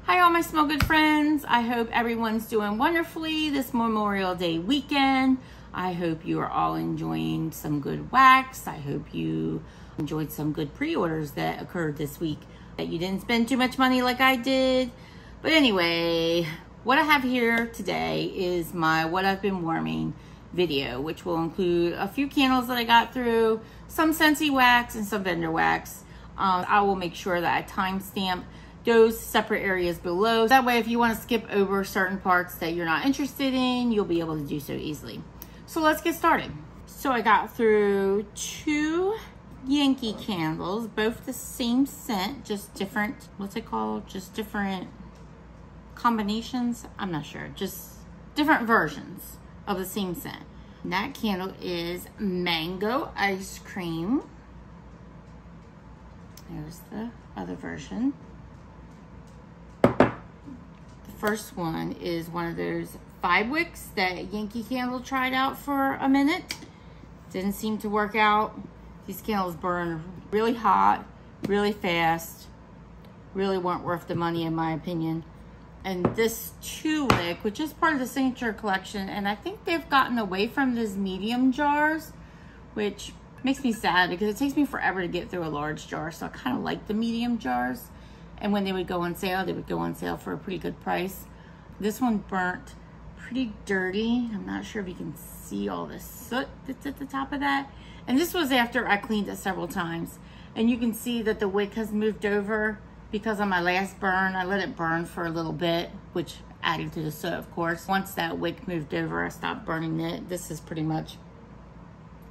Hi all my smell good friends. I hope everyone's doing wonderfully this Memorial Day weekend. I hope you are all enjoying some good wax. I hope you enjoyed some good pre-orders that occurred this week, that you didn't spend too much money like I did. But anyway, what I have here today is my what I've been warming video, which will include a few candles that I got through, some Scentsy wax and some vendor wax. I will make sure that I timestamp those separate areas below. That way, if you want to skip over certain parts that you're not interested in, you'll be able to do so easily. So let's get started. So I got through 2 Yankee candles, both the same scent, just different, what's it called? Just different combinations? I'm not sure, just different versions of the same scent. And that candle is Mango Ice Cream. There's the other version. First one is one of those 5 wicks that Yankee Candle tried out for a minute. Didn't seem to work out. These candles burn really hot, really fast. Really weren't worth the money in my opinion. And this 2 wick, which is part of the Signature collection, and I think they've gotten away from those medium jars, which makes me sad because it takes me forever to get through a large jar. So I kind of like the medium jars. And when they would go on sale, they would go on sale for a pretty good price. This one burnt pretty dirty. I'm not sure if you can see all the soot that's at the top of that. And this was after I cleaned it several times. And you can see that the wick has moved over because on my last burn, I let it burn for a little bit, which added to the soot, of course. Once that wick moved over, I stopped burning it. This is pretty much,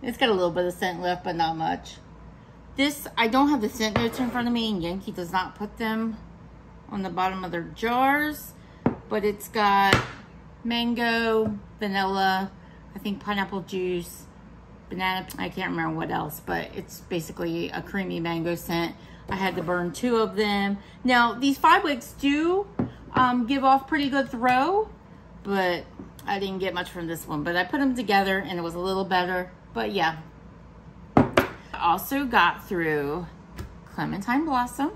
it's got a little bit of scent left, but not much. This, I don't have the scent notes in front of me, and Yankee does not put them on the bottom of their jars, but it's got mango, vanilla, I think pineapple juice, banana, I can't remember what else, but it's basically a creamy mango scent. I had to burn 2 of them. Now, these 5 wicks do give off pretty good throw, but I didn't get much from this one, but I put them together and it was a little better, but yeah. Also got through Clementine Blossom.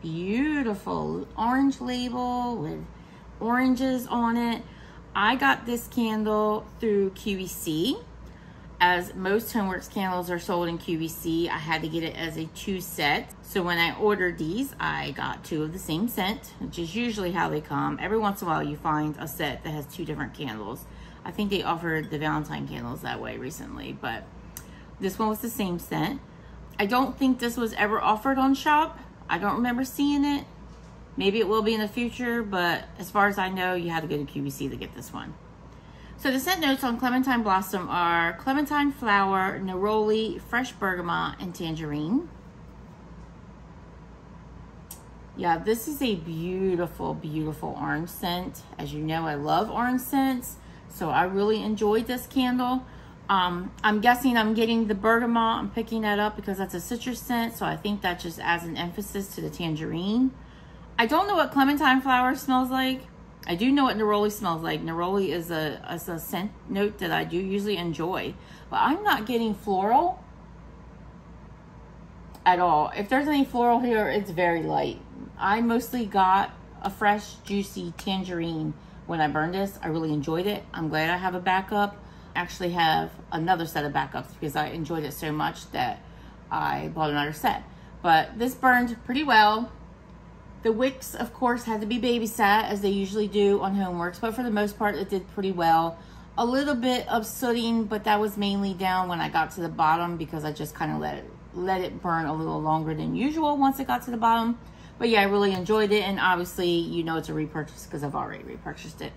Beautiful orange label with oranges on it. I got this candle through QVC. As most Homeworx candles are sold in QVC, I had to get it as a 2 set. So when I ordered these, I got 2 of the same scent, which is usually how they come. Every once in a while you find a set that has 2 different candles. I think they offered the Valentine candles that way recently, but this one was the same scent. I don't think this was ever offered on shop. I don't remember seeing it. Maybe it will be in the future, but as far as I know, you had to go to QVC to get this one. So the scent notes on Clementine Blossom are clementine flower, neroli, fresh bergamot, and tangerine. Yeah, this is a beautiful, beautiful orange scent. As you know, I love orange scents, so I really enjoyed this candle. I'm guessing I'm getting the bergamot. I'm picking that up because that's a citrus scent, so I think that just adds an emphasis to the tangerine. I don't know what clementine flower smells like. I do know what neroli smells like. Neroli is a scent note that I do usually enjoy, but I'm not getting floral at all. If there's any floral here, it's very light. I mostly got a fresh, juicy tangerine when I burned this. I really enjoyed it. I'm glad I have a backup. Actually have another set of backups because I enjoyed it so much that I bought another set. But this burned pretty well. The wicks, of course, had to be babysat as they usually do on Homeworx, but for the most part, it did pretty well. A little bit of sooting, but that was mainly down when I got to the bottom because I just kind of let it burn a little longer than usual once it got to the bottom. But yeah, I really enjoyed it, and obviously, you know it's a repurchase because I've already repurchased it.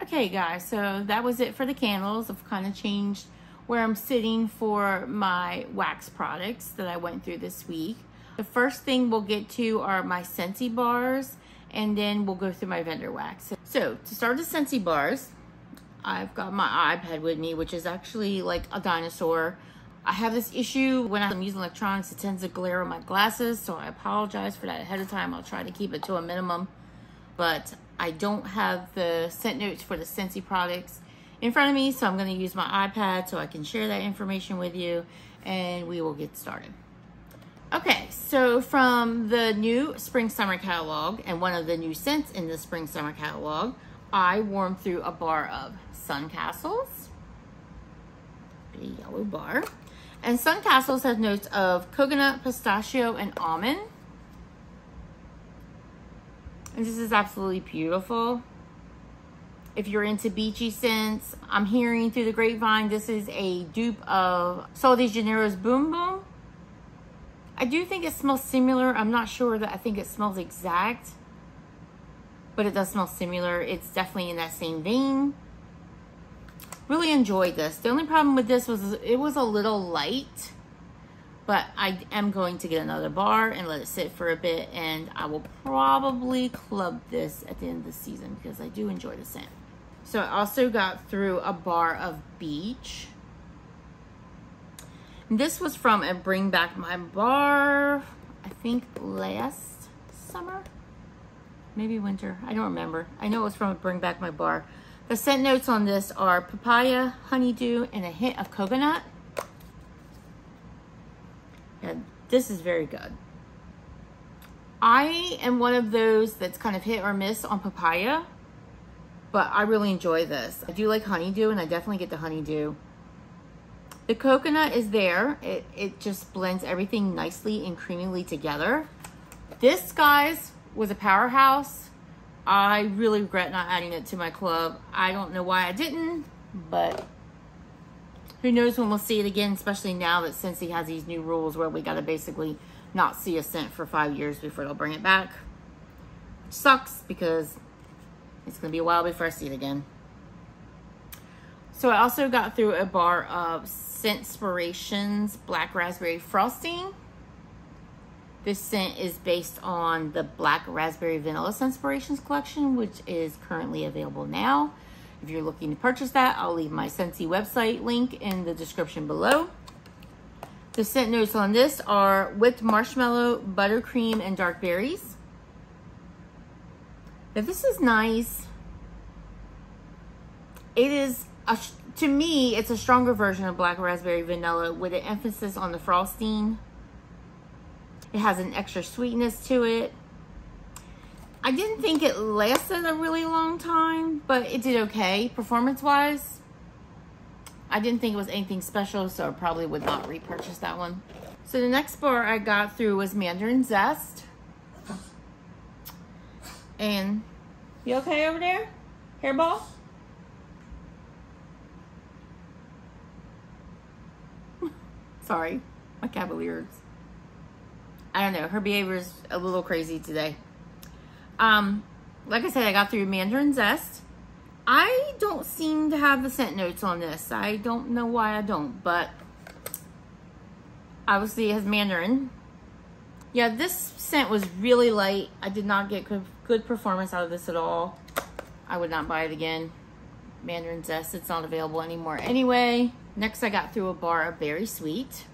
Okay guys, so that was it for the candles. I've kind of changed where I'm sitting for my wax products that I went through this week. The first thing we'll get to are my Scentsy bars, and then we'll go through my vendor wax. So to start the Scentsy bars, I've got my iPad with me, which is actually like a dinosaur. I have this issue when I'm using electronics, it tends to glare on my glasses, so I apologize for that ahead of time. I'll try to keep it to a minimum, but I don't have the scent notes for the Scentsy products in front of me, so I'm going to use my iPad so I can share that information with you, and we will get started. Okay, so from the new spring summer catalog and one of the new scents in the spring summer catalog, I warmed through a bar of Suncastles, a yellow bar. And Suncastles has notes of coconut, pistachio, and almond. And this is absolutely beautiful. If you're into beachy scents, I'm hearing through the grapevine, this is a dupe of Sol de Janeiro's Boom Boom. I do think it smells similar. I'm not sure that I think it smells exact, but it does smell similar. It's definitely in that same vein. Really enjoyed this. The only problem with this was it was a little light, but I am going to get another bar and let it sit for a bit, and I will probably club this at the end of the season because I do enjoy the scent. So I also got through a bar of Beach. This was from a Bring Back My Bar, I think last summer, maybe winter, I don't remember. I know it was from a Bring Back My Bar. The scent notes on this are papaya, honeydew, and a hint of coconut. Yeah, this is very good. I am one of those that's kind of hit or miss on papaya, but I really enjoy this. I do like honeydew, and I definitely get the honeydew. The coconut is there. It just blends everything nicely and creamily together. This, guys, was a powerhouse. I really regret not adding it to my club. I don't know why I didn't, but who knows when we'll see it again, especially now that Scentsy has these new rules where we gotta basically not see a scent for 5 years before they'll bring it back. Which sucks because it's gonna be a while before I see it again. So I also got through a bar of Scentspirations Black Raspberry Frosting. This scent is based on the Black Raspberry Vanilla Scentspirations collection, which is currently available now. If you're looking to purchase that, I'll leave my Scentsy website link in the description below. The scent notes on this are whipped marshmallow, buttercream, and dark berries. Now this is nice. It is, to me, it's a stronger version of Black Raspberry Vanilla with an emphasis on the frosting. It has an extra sweetness to it. I didn't think it lasted a really long time, but it did okay performance-wise. I didn't think it was anything special, so I probably would not repurchase that one. So the next bar I got through was Mandarin Zest. And, you okay over there? Hairball? Sorry, my Cavaliers. I don't know, her behavior is a little crazy today. Like I said, I got through Mandarin Zest. I don't seem to have the scent notes on this. I don't know why I don't, but obviously it has Mandarin. Yeah, this scent was really light. I did not get good performance out of this at all. I would not buy it again. Mandarin Zest, it's not available anymore anyway. Next, I got through a bar of Berry Sweet,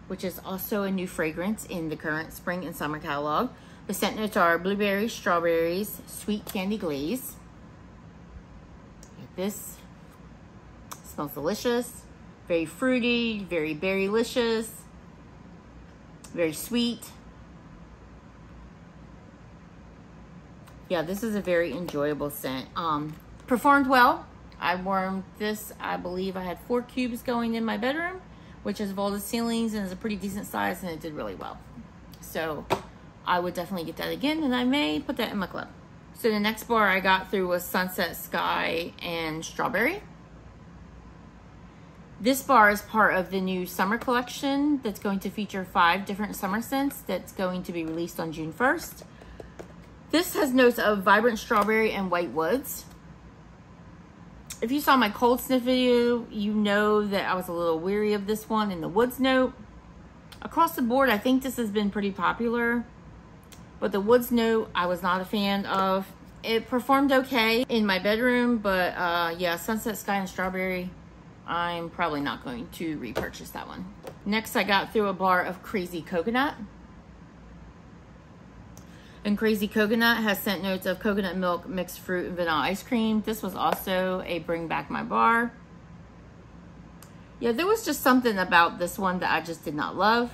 which is also a new fragrance in the current spring and summer catalog. The scent notes are blueberries, strawberries, sweet candy glaze. This smells delicious, very fruity, very berrylicious, very sweet. Yeah, this is a very enjoyable scent. Performed well. I warmed this, I believe I had 4 cubes going in my bedroom, which has vaulted ceilings and is a pretty decent size, and it did really well. So I would definitely get that again, and I may put that in my club. So the next bar I got through was Sunset Sky and Strawberry. This bar is part of the new summer collection that's going to feature 5 different summer scents that's going to be released on June 1st. This has notes of vibrant strawberry and white woods. If you saw my cold sniff video, you know that I was a little weary of this one in the woods note. Across the board, I think this has been pretty popular, but the woods note, I was not a fan of. It performed okay in my bedroom, but yeah, Sunset Sky and Strawberry, I'm probably not going to repurchase that one. Next, I got through a bar of Crazy Coconut. And Crazy Coconut has scent notes of coconut milk, mixed fruit, and vanilla ice cream. This was also a Bring Back My Bar. Yeah, there was just something about this one that I just did not love.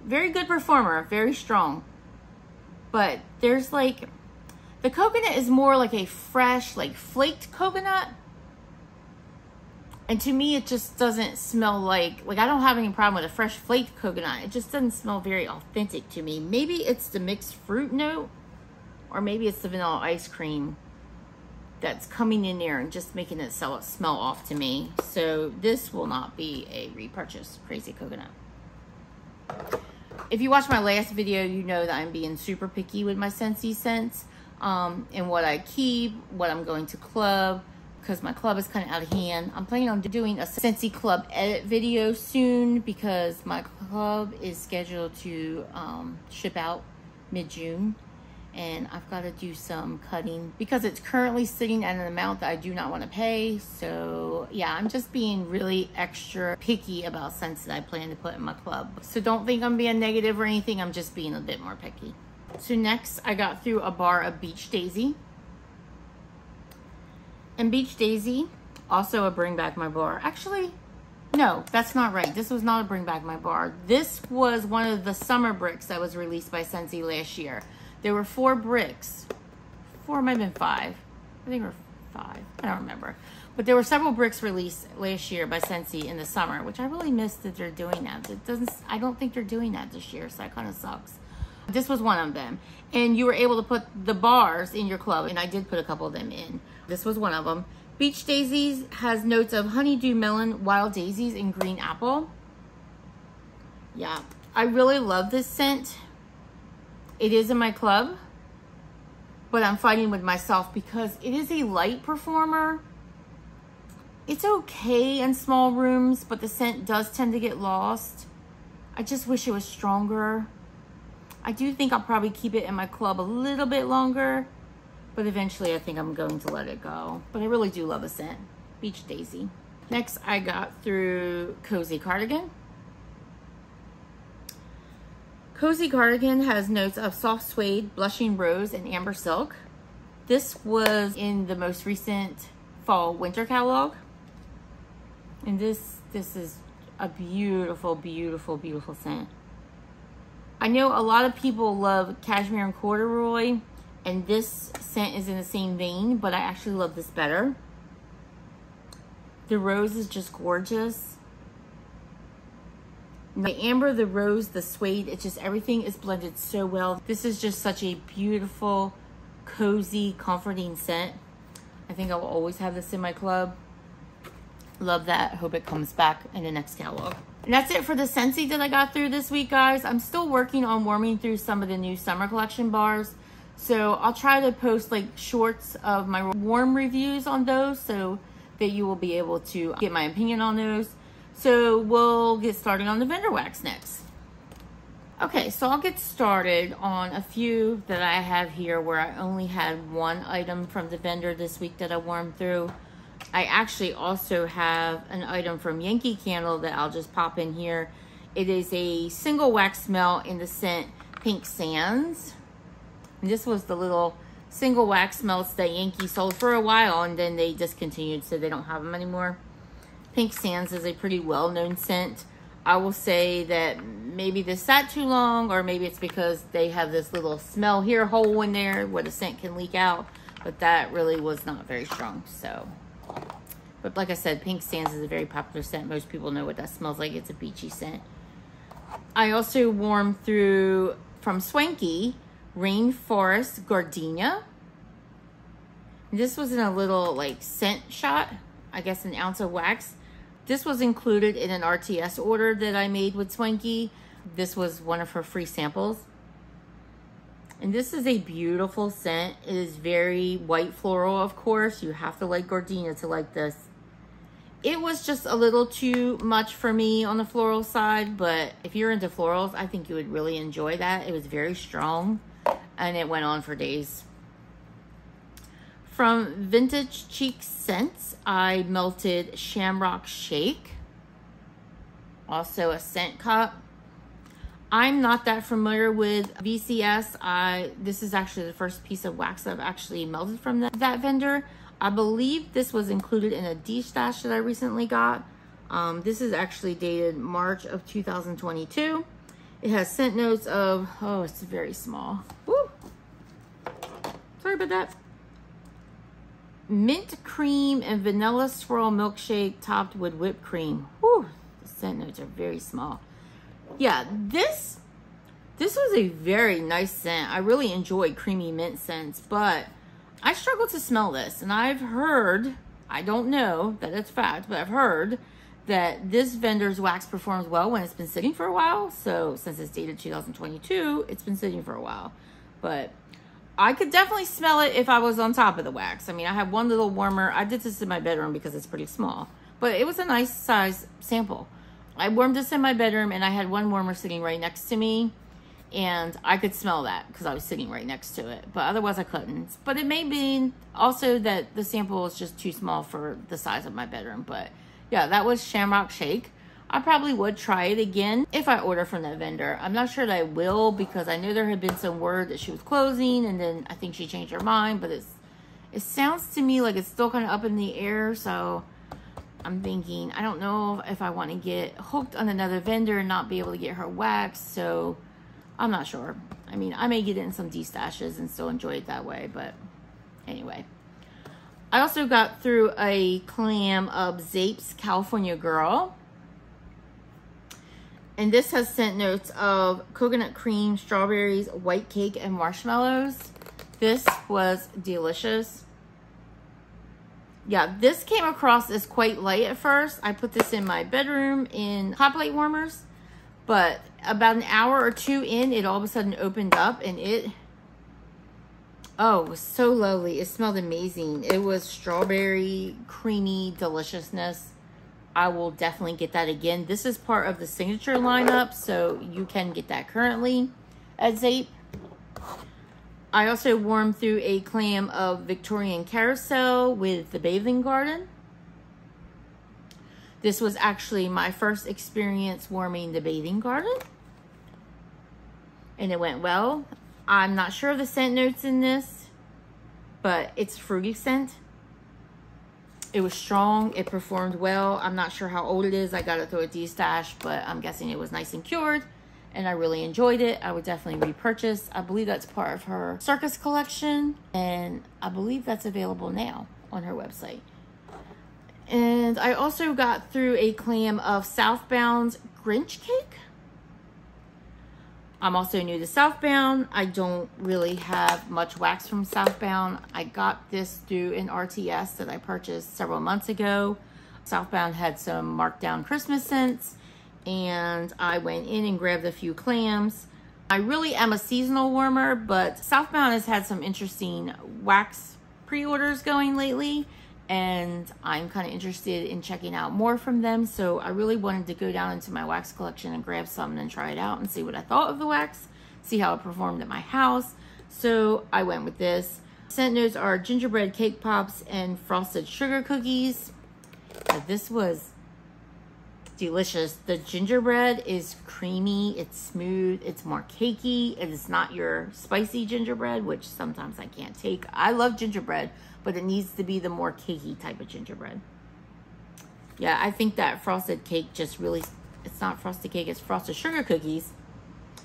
Very good performer, very strong. But there's like, the coconut is more like a fresh, like flaked coconut. And to me, it just doesn't smell like I don't have any problem with a fresh flaked coconut. It just doesn't smell very authentic to me. Maybe it's the mixed fruit note, or maybe it's the vanilla ice cream that's coming in there and just making it smell off to me. So this will not be a repurchase. Crazy coconut. If you watched my last video, you know that I'm being super picky with my Scentsy scents, and what I keep, what I'm going to club, because my club is kind of out of hand. I'm planning on doing a Scentsy club edit video soon because my club is scheduled to ship out mid-June, and I've got to do some cutting because it's currently sitting at an amount that I do not want to pay. So yeah, I'm just being really extra picky about scents that I plan to put in my club. So don't think I'm being negative or anything. I'm just being a bit more picky. So next, I got through a bar of Beach Daisy. And Beach Daisy, also a Bring Back My Bar. Actually, no, that's not right. This was not a Bring Back My Bar. This was one of the summer bricks that was released by Scentsy last year. There were 4 bricks. 4, might have been 5. I think it were 5. I don't remember. But there were several bricks released last year by Scentsy in the summer, which I really missed that they're doing that. I don't think they're doing that this year, so that kind of sucks. This was one of them. And you were able to put the bars in your club, and I did put a couple of them in. This was one of them. Beach Daisies has notes of honeydew melon, wild daisies, and green apple. Yeah, I really love this scent. It is in my club, but I'm fighting with myself because it is a light performer. It's okay in small rooms, but the scent does tend to get lost. I just wish it was stronger. I do think I'll probably keep it in my club a little bit longer, but eventually I think I'm going to let it go. But I really do love a scent. Beach Daisy. Next, I got through Cozy Cardigan. Cozy Cardigan has notes of soft suede, blushing rose, and amber silk. This was in the most recent fall winter catalog. And this is a beautiful, beautiful, beautiful scent. I know a lot of people love cashmere and corduroy, and this scent is in the same vein, but I actually love this better. The rose is just gorgeous. The amber, the rose, the suede, it's just everything is blended so well. This is just such a beautiful, cozy, comforting scent. I think I will always have this in my club. Love that. Hope it comes back in the next catalog. And that's it for the Scentsy that I got through this week, guys. I'm still working on warming through some of the new summer collection bars. So I'll try to post like shorts of my warm reviews on those so that you will be able to get my opinion on those. So we'll get started on the vendor wax next. Okay, so I'll get started on a few that I have here where I only had one item from the vendor this week that I warmed through. I actually also have an item from Yankee Candle that I'll just pop in here. It is a single wax melt in the scent Pink Sands. And this was the little single wax melts that Yankee sold for a while and then they discontinued, so they don't have them anymore. Pink Sands is a pretty well-known scent. I will say that maybe this sat too long, or maybe it's because they have this little smell here hole in there where the scent can leak out, but that really was not very strong. So, but like I said, Pink Sands is a very popular scent. Most people know what that smells like. It's a beachy scent. I also warmed through from Swanky Rainforest Gardenia. This was in a little like scent shot, I guess an ounce of wax. This was included in an RTS order that I made with Swanky. This was one of her free samples. And this is a beautiful scent. It is very white floral, of course. You have to like gardenia to like this. It was just a little too much for me on the floral side, but if you're into florals, I think you would really enjoy that. It was very strong and it went on for days. From Vintage Chic Scents, I melted Shamrock Shake. Also a scent cup. I'm not that familiar with VCS. This is actually the first piece of wax I've actually melted from that vendor. I believe this was included in a D-stash that I recently got. This is actually dated March of 2022. It has scent notes of, oh, it's very small. Woo! Sorry about that. Mint cream and vanilla swirl milkshake topped with whipped cream. Whew, the scent notes are very small. Yeah, this was a very nice scent. I really enjoy creamy mint scents, but I struggle to smell this. And I've heard, I don't know that it's fact, but I've heard that this vendor's wax performs well when it's been sitting for a while. So since it's dated 2022, it's been sitting for a while. But I could definitely smell it if I was on top of the wax. I mean, I have one little warmer. I did this in my bedroom because it's pretty small, but it was a nice size sample. I warmed this in my bedroom and I had one warmer sitting right next to me, and I could smell that because I was sitting right next to it, but otherwise I couldn't. But it may be also that the sample is just too small for the size of my bedroom. But yeah, that was Shamrock Shake. I probably would try it again if I order from that vendor. I'm not sure that I will because I know there had been some word that she was closing, and then I think she changed her mind, but it sounds to me like it's still kind of up in the air. So I'm thinking, I don't know if I want to get hooked on another vendor and not be able to get her wax. So I'm not sure. I mean, I may get it in some D-stashes and still enjoy it that way, but anyway. I also got through a clam of Zeep's California Girl. And this has scent notes of coconut cream, strawberries, white cake, and marshmallows. This was delicious. Yeah, this came across as quite light at first. I put this in my bedroom in hot plate warmers. But about an hour or two in, it all of a sudden opened up and it was so lovely. It smelled amazing. It was strawberry, creamy deliciousness. I will definitely get that again. This is part of the signature lineup, so you can get that currently at Zeep. I also warmed through a clam of Victorian Carousel with the Bathing Garden. This was actually my first experience warming the Bathing Garden, and it went well. I'm not sure of the scent notes in this, but it's fruity scent. It was strong. It performed well. I'm not sure how old it is. I got it through a D-stash, but I'm guessing it was nice and cured, and I really enjoyed it. I would definitely repurchase. I believe that's part of her Circus collection, and I believe that's available now on her website. And I also got through a clam of Southbound's Grinch Cake. I'm also new to Southbound. I don't really have much wax from Southbound. I got this through an RTS that I purchased several months ago. Southbound had some marked down Christmas scents, and I went in and grabbed a few clams. I really am a seasonal warmer, but Southbound has had some interesting wax pre-orders going lately, and I'm kind of interested in checking out more from them. So I really wanted to go down into my wax collection and grab some and try it out and see what I thought of the wax, see how it performed at my house. So I went with this. Scent notes are gingerbread cake pops and frosted sugar cookies. This was delicious. The gingerbread is creamy, it's smooth, it's more cakey. It is not your spicy gingerbread, which sometimes I can't take. I love gingerbread, but it needs to be the more cakey type of gingerbread. Yeah, I think that frosted cake just really, it's not frosted cake, it's frosted sugar cookies.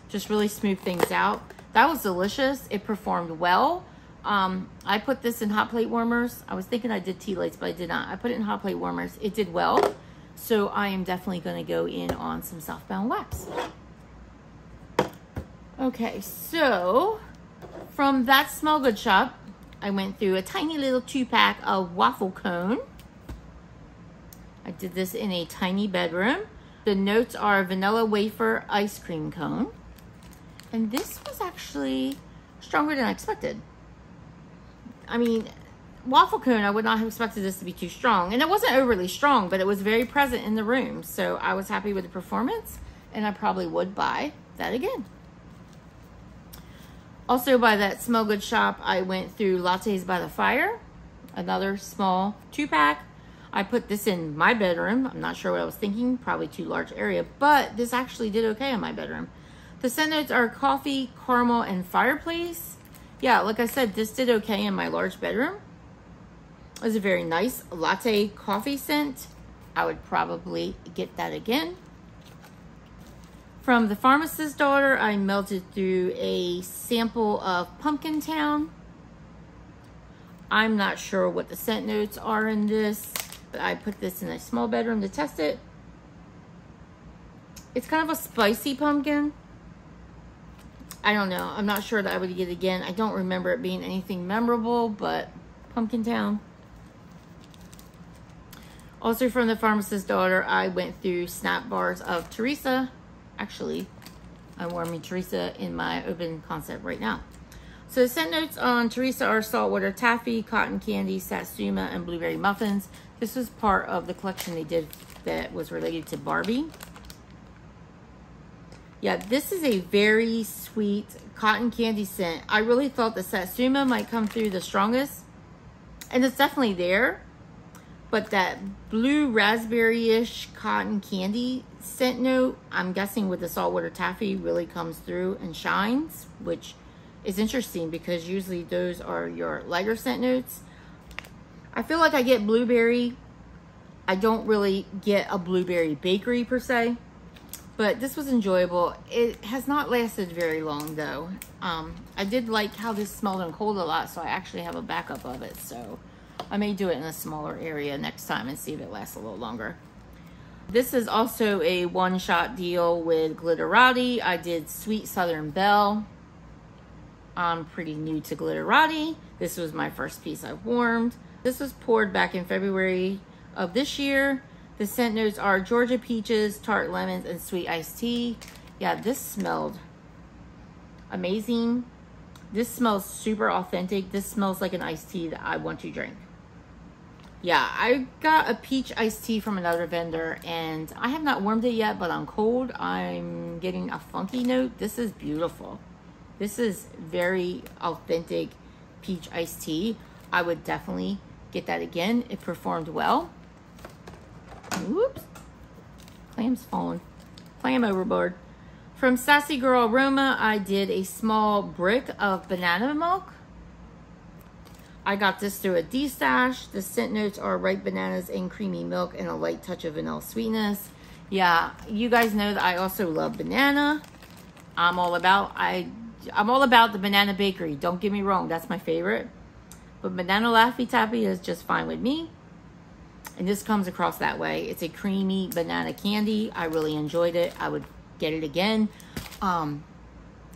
Just really smooth things out. That was delicious. It performed well. I put this in hot plate warmers. I was thinking I did tea lights, but I did not. I put it in hot plate warmers. It did well. So I am definitely going to go in on some Southbound wax. Okay, so from that Smell Good shop, I went through a tiny little 2-pack of waffle cone. I did this in a tiny bedroom. The notes are vanilla wafer ice cream cone. And this was actually stronger than I expected. I mean, waffle cone, I would not have expected this to be too strong. And it wasn't overly strong, but it was very present in the room. So I was happy with the performance, and I probably would buy that again. Also by that Smell Good shop, I went through Lattes by the Fire, another small 2-pack. I put this in my bedroom. I'm not sure what I was thinking, probably too large area, but this actually did okay in my bedroom. The scent notes are coffee, caramel, and fireplace. Yeah, like I said, this did okay in my large bedroom. It was a very nice latte coffee scent. I would probably get that again. From the Pharmacist daughter, I melted through a sample of Pumpkin Town. I'm not sure what the scent notes are in this, but I put this in a small bedroom to test it. It's kind of a spicy pumpkin. I don't know. I'm not sure that I would get it again. I don't remember it being anything memorable, but Pumpkin Town. Also from the Pharmacist daughter, I went through snap bars of Teresa. Actually, I'm warming Teresa in my open concept right now. So the scent notes on Teresa are saltwater taffy, cotton candy, satsuma, and blueberry muffins. This was part of the collection they did that was related to Barbie. Yeah, this is a very sweet cotton candy scent. I really thought the satsuma might come through the strongest, and it's definitely there. But that blue raspberry-ish cotton candy scent note, I'm guessing with the saltwater taffy, really comes through and shines, which is interesting because usually those are your lighter scent notes. I feel like I get blueberry. I don't really get a blueberry bakery per se, but this was enjoyable. It has not lasted very long though. I did like how this smelled and cold a lot, so I actually have a backup of it. So I may do it in a smaller area next time and see if it lasts a little longer. This is also a one-shot deal with Glitterati. I did Sweet Southern Belle. I'm pretty new to Glitterati. This was my first piece I've warmed. This was poured back in February of this year. The scent notes are Georgia peaches, tart lemons, and sweet iced tea. Yeah, this smelled amazing. This smells super authentic. This smells like an iced tea that I want to drink. Yeah, I got a peach iced tea from another vendor, and I have not warmed it yet, but on cold, I'm getting a funky note. This is beautiful. This is very authentic peach iced tea. I would definitely get that again. It performed well. Whoops. Clam's falling. Clam overboard. From Sassy Girl Aroma, I did a small brick of banana milk. I got this through a D-stash. The scent notes are ripe bananas and creamy milk and a light touch of vanilla sweetness. Yeah, you guys know that I also love banana. I'm all about the banana bakery. Don't get me wrong, that's my favorite. But banana Laffy Taffy is just fine with me. And this comes across that way. It's a creamy banana candy. I really enjoyed it. I would get it again.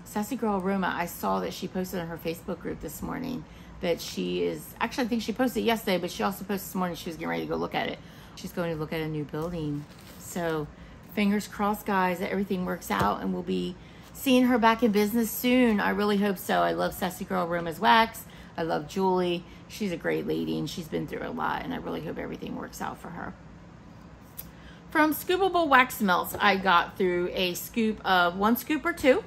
Sassy Girl Aroma, I saw that she posted on her Facebook group this morning that she is, actually I think she posted it yesterday, but she also posted this morning she was getting ready to go look at it. She's going to look at a new building. So fingers crossed, guys, that everything works out and we'll be seeing her back in business soon. I really hope so. I love Sassy Girl Aroma's wax. I love Julie. She's a great lady and she's been through a lot, and I really hope everything works out for her. From Scoopable Wax Melts, I got through a scoop of 1 scoop or 2.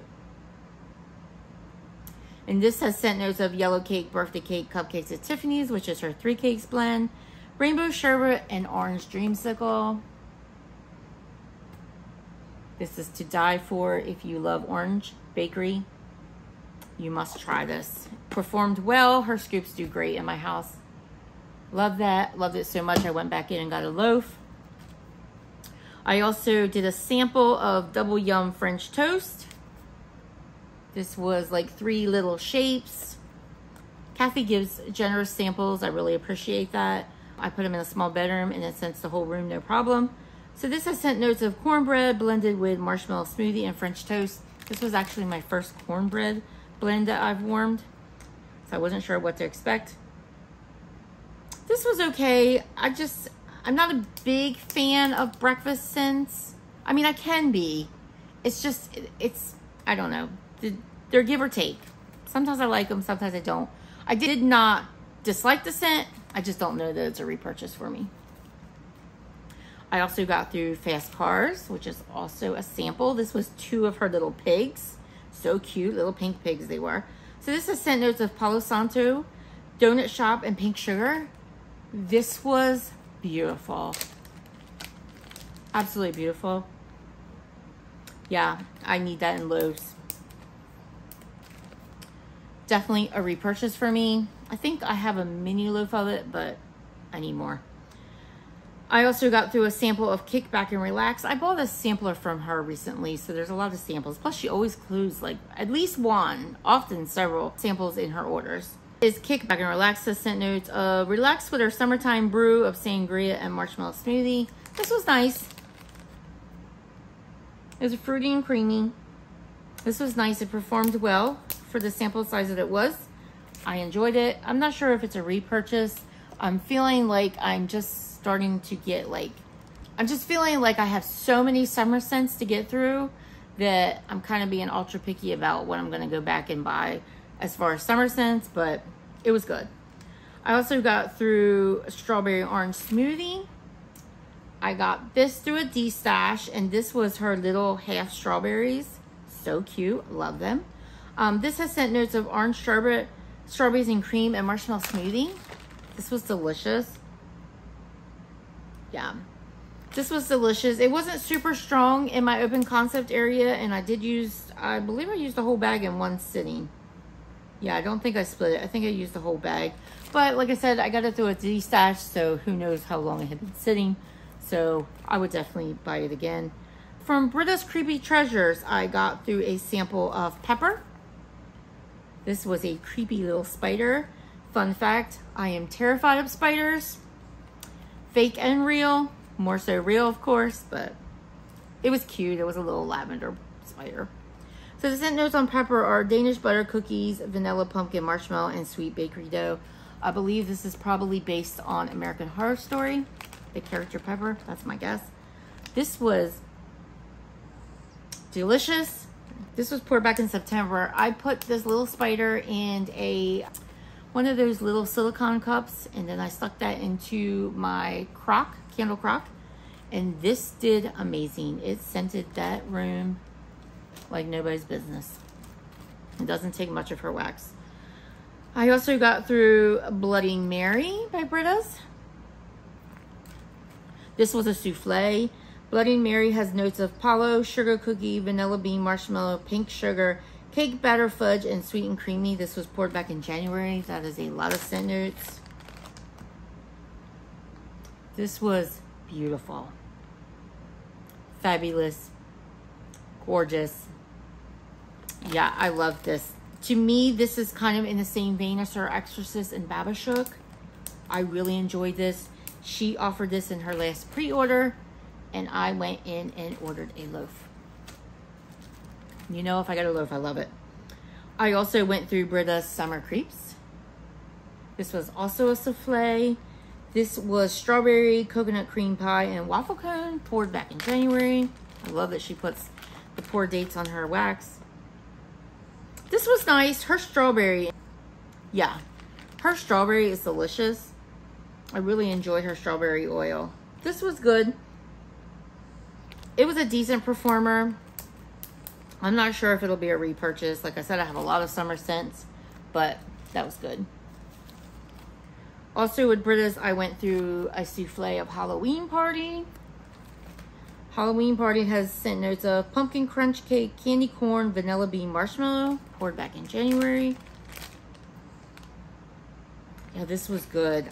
And this has scent notes of yellow cake, birthday cake, cupcakes at Tiffany's, which is her 3 cakes blend, rainbow sherbet, and orange dreamsicle. This is to die for. If you love orange bakery, you must try this. Performed well. Her scoops do great in my house. Love that. Loved it so much I went back in and got a loaf. I also did a sample of Double Yum French Toast. This was like 3 little shapes. Kathy gives generous samples. I really appreciate that. I put them in a small bedroom and it scents the whole room, no problem. So this has scent notes of cornbread blended with marshmallow smoothie and French toast. This was actually my first cornbread blend that I've warmed, so I wasn't sure what to expect. This was okay. I'm not a big fan of breakfast scents. I mean, I can be. It's just, I don't know. They're give or take. Sometimes I like them, sometimes I don't. I did not dislike the scent. I just don't know that it's a repurchase for me. I also got through Fast Cars, which is also a sample. This was 2 of her little pigs. So cute, little pink pigs they were. So this is scent notes of Palo Santo, Donut Shop, and Pink Sugar. This was beautiful. Absolutely beautiful. Yeah, I need that in loaves. Definitely a repurchase for me. I think I have a mini loaf of it, but I need more. I also got through a sample of Kick Back and Relax. I bought a sampler from her recently, so there's a lot of samples. Plus, she always includes like at least one, often several samples in her orders. Is Kick Back and Relax. The scent notes of relax with her summertime brew of sangria and marshmallow smoothie. This was nice. It was fruity and creamy. This was nice. It performed well for the sample size that it was. I enjoyed it. I'm not sure if it's a repurchase. I'm feeling like I'm just starting to get like, I'm just feeling like I have so many summer scents to get through that I'm kind of being ultra picky about what I'm going to go back and buy as far as summer scents, but it was good. I also got through a strawberry orange smoothie. I got this through a D-stash, and this was her little half strawberries. So cute, love them. This has scent notes of orange strawberries and cream and marshmallow smoothie. This was delicious. Yeah, this was delicious. It wasn't super strong in my open concept area, and I believe I used the whole bag in one sitting. Yeah, I don't think I split it. I think I used the whole bag. But like I said, I got it through a D-stash, so who knows how long it had been sitting. So I would definitely buy it again. From Britta's Creepy Treasures, I got through a sample of Pepper. This was a creepy little spider. Fun fact, I am terrified of spiders. Fake and real. More so real, of course, but it was cute. It was a little lavender spider. So the scent notes on Pepper are Danish butter cookies, vanilla pumpkin marshmallow, and sweet bakery dough. I believe this is probably based on American Horror Story. The character Pepper, that's my guess. This was delicious. This was poured back in September. I put this little spider in one of those little silicone cups, and then I stuck that into my candle crock, and this did amazing. It scented that room like nobody's business. It doesn't take much of her wax. I also got through Bloody Mary by Britta's. This was a souffle. Bloody Mary has notes of Palo, sugar cookie, vanilla bean, marshmallow, pink sugar, cake batter fudge, and sweet and creamy. This was poured back in January. That is a lot of scent notes. This was beautiful. Fabulous. Gorgeous. Yeah, I love this. To me, this is kind of in the same vein as her Exorcist and Babashook. I really enjoyed this. She offered this in her last pre-order, and I went in and ordered a loaf. You know, if I got a loaf, I love it. I also went through Britta's Summer Creeps. This was also a souffle. This was strawberry, coconut cream pie, and waffle cone, poured back in January. I love that she puts the pour dates on her wax. This was nice. Her strawberry, yeah, her strawberry is delicious. I really enjoyed her strawberry oil. This was good. It was a decent performer. I'm not sure if it'll be a repurchase. Like I said, I have a lot of summer scents, but that was good. Also with Britta's, I went through a souffle of Halloween Party. Halloween Party has scent notes of pumpkin crunch cake, candy corn, vanilla bean marshmallow, poured back in January. Yeah, this was good.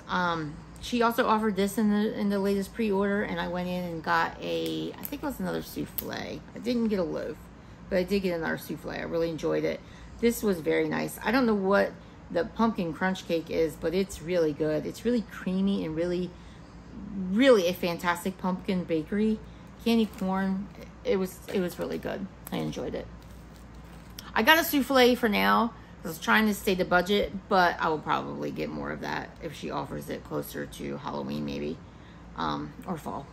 She also offered this in the latest pre-order, and I went in and got I think it was another souffle. I didn't get a loaf, but I did get another souffle. I really enjoyed it. This was very nice. I don't know what the pumpkin crunch cake is, but it's really good. It's really creamy and really, really a fantastic pumpkin bakery. Candy corn, it was really good. I enjoyed it. I got a souffle for now. I was trying to stay the budget, but I will probably get more of that if she offers it closer to Halloween maybe, or fall.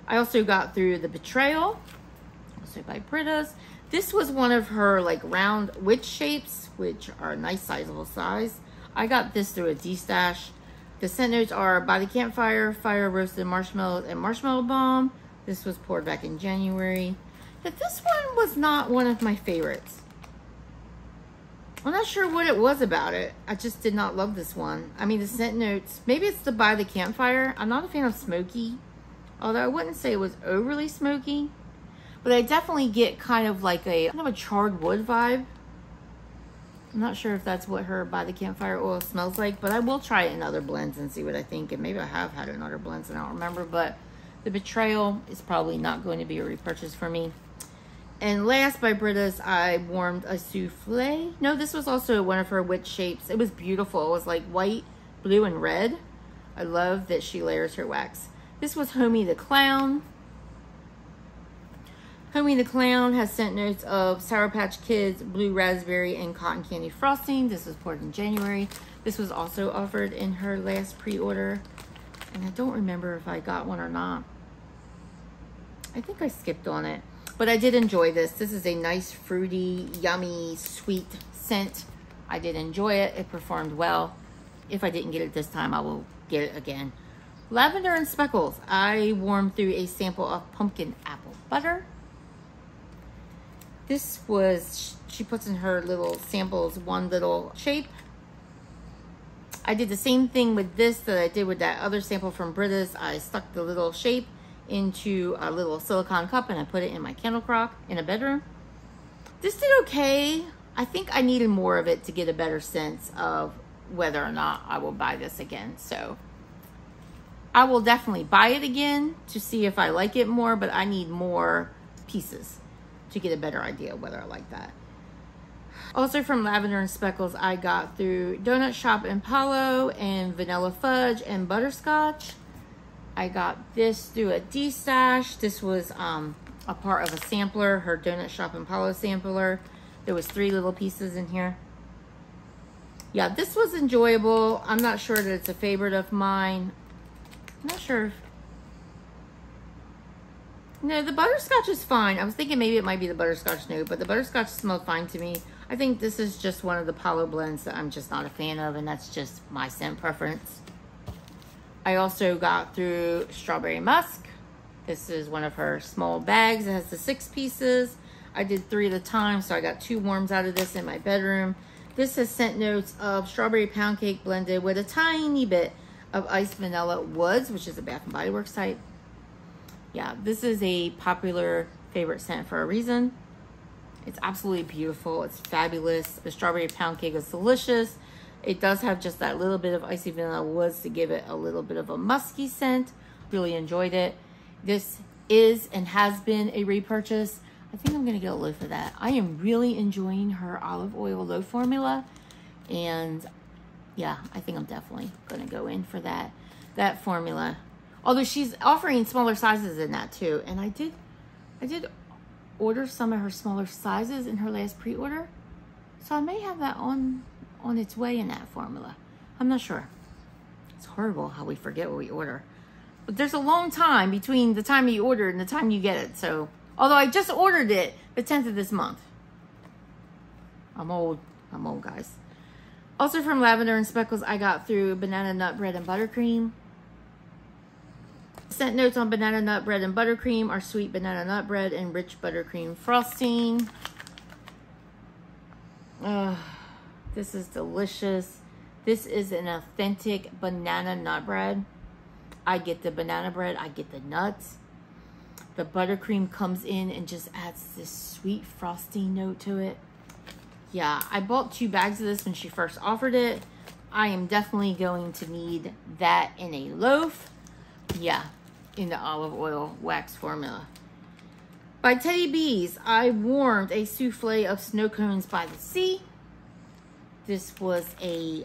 I also got through the Betrayal, also by Britta's. This was one of her like round witch shapes, which are a nice sizable size. I got this through a D-stash. The scent notes are by the campfire, fire roasted marshmallows, and marshmallow bomb. This was poured back in January. But this one was not one of my favorites. I'm not sure what it was about it. I just did not love this one. I mean, the scent notes, maybe it's the by the campfire. I'm not a fan of smoky, although I wouldn't say it was overly smoky. But I definitely get kind of like a charred wood vibe. I'm not sure if that's what her By the Campfire oil smells like, but I will try it in other blends and see what I think. And maybe I have had it in other blends and I don't remember, but the Betrayal is probably not going to be a repurchase for me. And last, by Britta's, I warmed a souffle. No, this was also one of her witch shapes. It was beautiful. It was like white, blue, and red. I love that she layers her wax. This was Homie the Clown. Homie the Clown has scent notes of Sour Patch Kids, blue raspberry, and cotton candy frosting. This was poured in January. This was also offered in her last pre-order. And I don't remember if I got one or not. I think I skipped on it. But I did enjoy this. This is a nice, fruity, yummy, sweet scent. I did enjoy it. It performed well. If I didn't get it this time, I will get it again. Lavender and Speckles. I warmed through a sample of pumpkin apple butter. This was, she puts in her little samples one little shape. I did the same thing with this that I did with that other sample from Britta's. I stuck the little shape into a little silicone cup and I put it in my candle crock in a bedroom. This did okay. I think I needed more of it to get a better sense of whether or not I will buy this again. So I will definitely buy it again to see if I like it more, but I need more pieces to get a better idea of whether I like that. Also from Lavender and Speckles, I got through Donut Shop and Palo and Vanilla Fudge and Butterscotch. I got this through a D-stash. This was a part of a sampler, her Donut Shop and Palo sampler. There was 3 little pieces in here. Yeah, this was enjoyable. I'm not sure that it's a favorite of mine. I'm not sure. No, the butterscotch is fine. I was thinking maybe it might be the butterscotch note, but the butterscotch smelled fine to me. I think this is just one of the Palo blends that I'm just not a fan of, and that's just my scent preference. I also got through Strawberry Musk. This is one of her small bags. It has the 6 pieces. I did 3 at a time, so I got 2 warms out of this in my bedroom. This has scent notes of strawberry pound cake blended with a tiny bit of iced vanilla woods, which is a Bath & Body Works type. Yeah, this is a popular favorite scent for a reason. It's absolutely beautiful. It's fabulous. The strawberry pound cake is delicious. It does have just that little bit of icy vanilla woods to give it a little bit of a musky scent. Really enjoyed it. This is and has been a repurchase. I think I'm going to get a loaf of that. I am really enjoying her olive oil loaf formula. And yeah, I think I'm definitely going to go in for that formula. Although she's offering smaller sizes in that too. And I did order some of her smaller sizes in her last pre-order. So I may have that on its way in that formula. I'm not sure. It's horrible how we forget what we order. But there's a long time between the time you order and the time you get it. So, although I just ordered it the 10th of this month. I'm old, guys. Also from Lavender and Speckles, I got through Banana Nut Bread and Buttercream. Scent notes on Banana Nut Bread and Buttercream are sweet banana nut bread and rich buttercream frosting. This is delicious. This is an authentic banana nut bread. I get the banana bread, I get the nuts. The buttercream comes in and just adds this sweet frosting note to it. Yeah, I bought 2 bags of this when she first offered it. I am definitely going to need that in a loaf. Yeah, in the olive oil wax formula. By Teddy Bees, I warmed a souffle of snow cones by the sea. This was a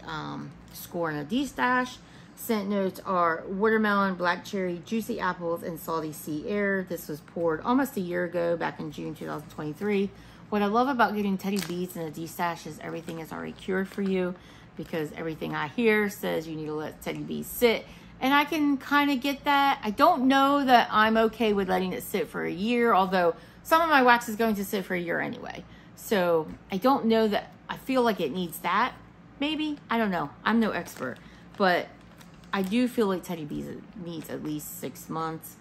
score in a D-stash. Scent notes are watermelon, black cherry, juicy apples, and salty sea air. This was poured almost a year ago, back in June 2023. What I love about getting Teddy Bees in a D-stash is everything is already cured for you, because everything I hear says you need to let Teddy Bees sit. And I can kind of get that. I don't know that I'm okay with letting it sit for a year, although some of my wax is going to sit for a year anyway. So I don't know that I feel like it needs that. Maybe, I don't know. I'm no expert, but I do feel like Teddy Bees needs at least 6 months.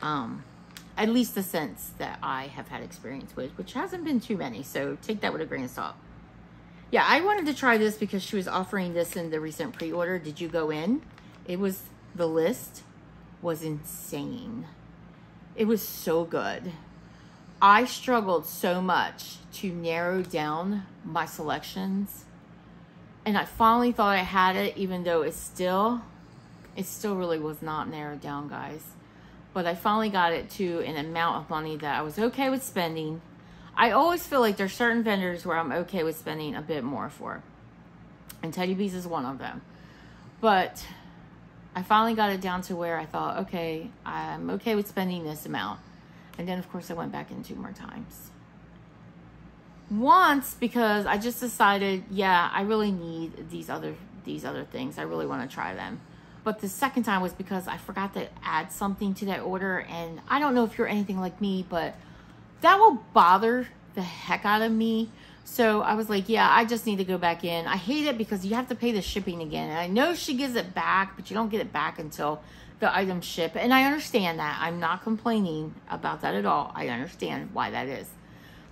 At least the scents that I have had experience with, which hasn't been too many. So take that with a grain of salt. Yeah, I wanted to try this because she was offering this in the recent pre-order. Did you go in? The list was insane. It was so good. I struggled so much to narrow down my selections And I finally thought I had it, even though it still really was not narrowed down, guys. But I finally got it to an amount of money that I was okay with spending. I always feel like there's certain vendors where I'm okay with spending a bit more for. And Teddy Bees is one of them. But I finally got it down to where I thought, okay, I'm okay with spending this amount. And then, of course, I went back in 2 more times. Once, because I just decided, yeah, I really need these other things. I really want to try them. But the second time was because I forgot to add something to that order. And I don't know if you're anything like me, but that will bother the heck out of me. So I was like, yeah, I just need to go back in. I hate it because you have to pay the shipping again. And I know she gives it back, but you don't get it back until the items ship. And I understand that. I'm not complaining about that at all. I understand why that is.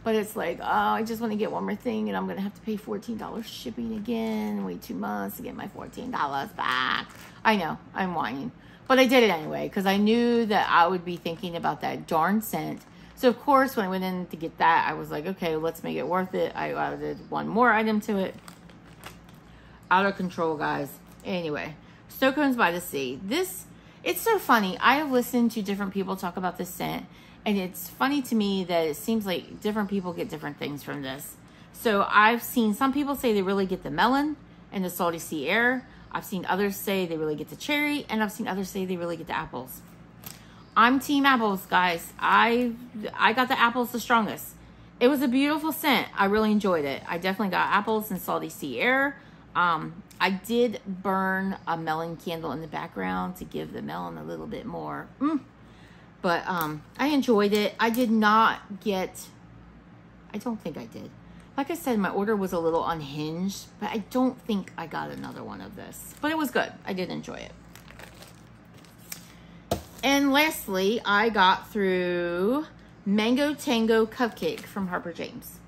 But it's like, oh, I just want to get one more thing, and I'm going to have to pay $14 shipping again. Wait 2 months to get my $14 back. I know, I'm whining. But I did it anyway, because I knew that I would be thinking about that darn scent. So, of course, when I went in to get that, I was like, okay, let's make it worth it. I added one more item to it. Out of control, guys. Anyway, Snow Cones by the Sea. It's so funny. I have listened to different people talk about this scent. And it's funny to me that it seems like different people get different things from this. So I've seen some people say they really get the melon and the salty sea air. I've seen others say they really get the cherry. And I've seen others say they really get the apples. I'm team apples, guys. I got the apples the strongest. It was a beautiful scent. I really enjoyed it. I definitely got apples and salty sea air. I did burn a melon candle in the background to give the melon a little bit more. But I enjoyed it. I did not get, I don't think I did. Like I said, my order was a little unhinged, but I don't think I got another one of this. But it was good. I did enjoy it. And lastly, I got through Mango Tango Cupcake from Harper James.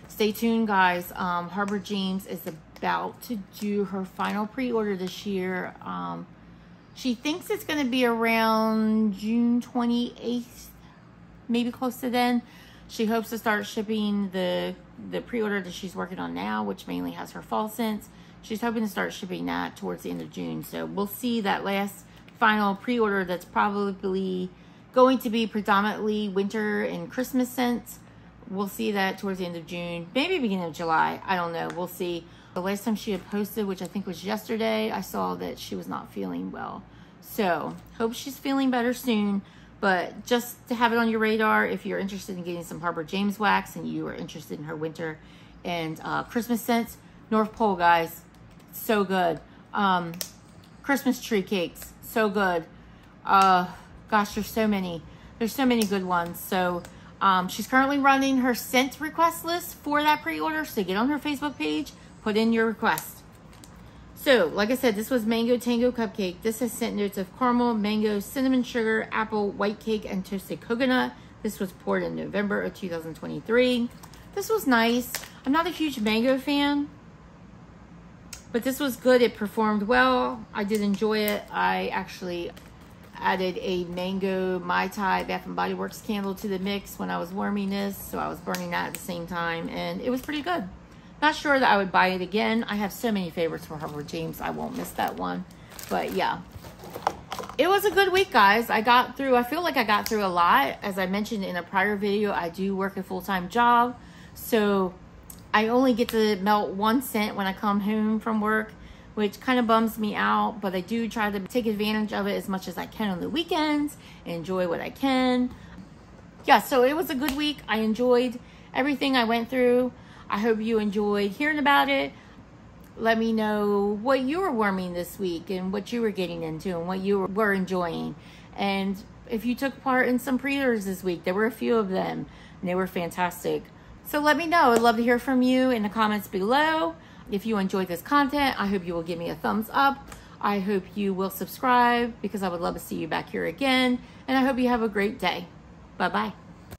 Stay tuned, guys. Harper James is about to do her final pre-order this year. She thinks it's going to be around June 28th, maybe close to then. She hopes to start shipping the pre-order that she's working on now, which mainly has her fall scents. She's hoping to start shipping that towards the end of June. So we'll see that last final pre-order that's probably going to be predominantly winter and Christmas scents. We'll see that towards the end of June, maybe beginning of July. I don't know. We'll see. The last time she had posted, which I think was yesterday, I saw that she was not feeling well. So, hope she's feeling better soon. But just to have it on your radar, if you're interested in getting some Harper James wax and you are interested in her winter and Christmas scents, North Pole, guys, so good. Christmas tree cakes, so good. Gosh, there's so many good ones. So, she's currently running her scent request list for that pre-order. So, get on her Facebook page. Put in your request. So, like I said, this was Mango Tango Cupcake. This has scent notes of caramel, mango, cinnamon sugar, apple, white cake, and toasted coconut. This was poured in November of 2023. This was nice. I'm not a huge mango fan, but this was good. It performed well. I did enjoy it. I actually added a mango Mai Tai Bath & Body Works candle to the mix when I was warming this. So I was burning that at the same time, and it was pretty good. Not sure that I would buy it again. I have so many favorites from Harper James. I won't miss that one. But yeah, it was a good week, guys. I feel like I got through a lot. As I mentioned in a prior video, I do work a full-time job. So I only get to melt 1 scent when I come home from work, which kind of bums me out. But I do try to take advantage of it as much as I can on the weekends. Enjoy what I can. Yeah, so it was a good week. I enjoyed everything I went through. I hope you enjoyed hearing about it. Let me know what you were warming this week and what you were getting into and what you were enjoying. And if you took part in some pre-orders this week, there were a few of them and they were fantastic. So let me know. I'd love to hear from you in the comments below. If you enjoyed this content, I hope you will give me a thumbs up. I hope you will subscribe because I would love to see you back here again. And I hope you have a great day. Bye-bye.